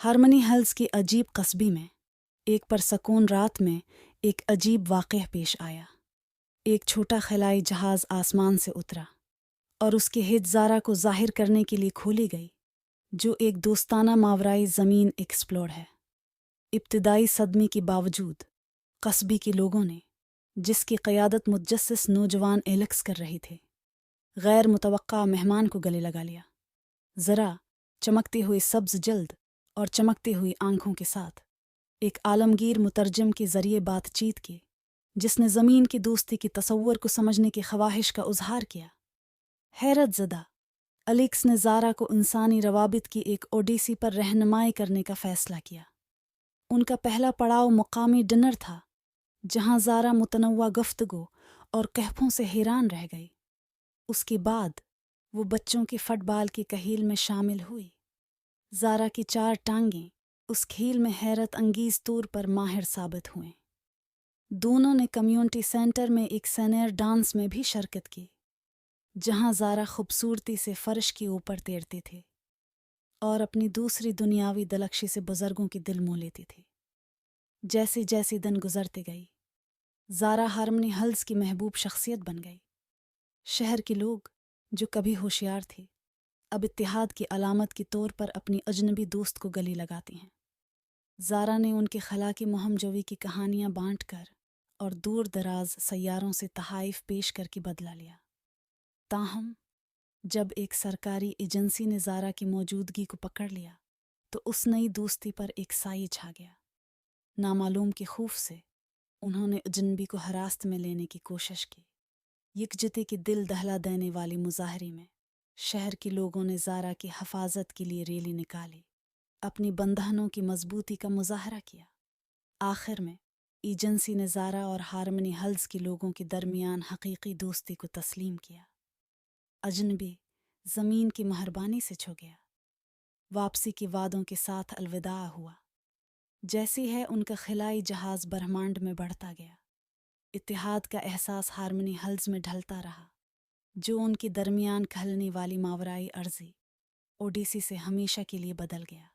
Harmony Hills کی عجیب قصبے میں ایک پرسکون رات میں ایک عجیب واقعہ پیش آیا۔ ایک چھوٹا خلائی جہاز آسمان سے اترا اور اس کی ہٹ زارا کو ظاہر کرنے کے لیے کھولی گئی، جو ایک دوستانہ ماورائی زمین ایکسپلور ہے۔ ابتدائی صدمے کے باوجود قصبے کے لوگوں نے، جس کی قیادت متجسس نوجوان ایلکس کر رہے تھے، غیر متوقع مہمان کو گلے لگا لیا۔ ذرا چمکتی ہوئی سبز جلد اور چمکتی ہوئی آنکھوں کے ساتھ ایک عالمگیر مترجم کے ذریعے بات چیت کی، جس نے زمین کی دوستی کے تصور کو سمجھنے کی خواہش کا اظہار کیا۔ حیرت زدہ الیکس نے زارا کو انسانی روابط کی ایک اوڈیسی پر رہنمائی کرنے کا فیصلہ کیا۔ ان کا پہلا پڑاؤ مقامی ڈنر تھا، جہاں زارا متنوع گفتگو اور کہفوں سے حیران رہ گئی۔ اس کے بعد وہ بچوں کی فٹ بال کی کھیل میں شامل ہوئی۔ زارا کی 4 ٹانگیں اس کھیل میں حیرت انگیز طور پر ماہر ثابت ہوئیں۔ دونوں نے کمیونٹی سینٹر میں ایک سینئر ڈانس میں بھی شرکت کی، جہاں زارا خوبصورتی سے فرش کے اوپر تیرتے تھے اور اپنی دوسری دنیاوی دلکشی سے بزرگوں کی دل موہ لیتی تھی۔ جیسے جیسے دن گزرتے گئی، زارا ہارمنی ہلز کی محبوب شخصیت بن گئی۔ شہر کے لوگ، جو کبھی ہوشیار تھے، اب اتحاد کی علامت کے طور پر اپنی اجنبی دوست کو گلے لگاتے ہیں۔ زارا نے ان کے خلا کی مہم جوئی کی کہانیاں بانٹ کر اور دور دراز سیاروں سے تحائف پیش کر کے بدلہ لیا۔ تاہم جب ایک سرکاری ایجنسی نے زارا کی موجودگی کو پکڑ لیا تو اس نئی دوستی پر ایک سایہ چھا گیا۔ نامعلوم کے خوف سے انہوں نے اجنبی کو حراست میں لینے کی کوشش کی۔ یکجہتی کی دل دہلا دینے والی مظاہرے میں شہر کے لوگوں نے زارا کی حفاظت کے لیے ریلی نکالی، اپنی بندھنوں کی مضبوطی کا مظاہرہ کیا۔ آخر میں ایجنسی نے زارا اور ہارمنی ہلز کے لوگوں کے درمیان حقیقی دوستی کو تسلیم کیا۔ اجنبی زمین کی مہربانی سے چھو گیا، واپسی کے وعدوں کے ساتھ الوداع ہوا۔ جیسی ہے ان کا خلائی جہاز برہمانڈ میں بڑھتا گیا، اتحاد کا احساس ہارمنی ہلز میں ڈھلتا رہا، جو ان کے درمیان کھلنے والی ماورائی عرضی اوڈیسی سے ہمیشہ کے لیے بدل گیا۔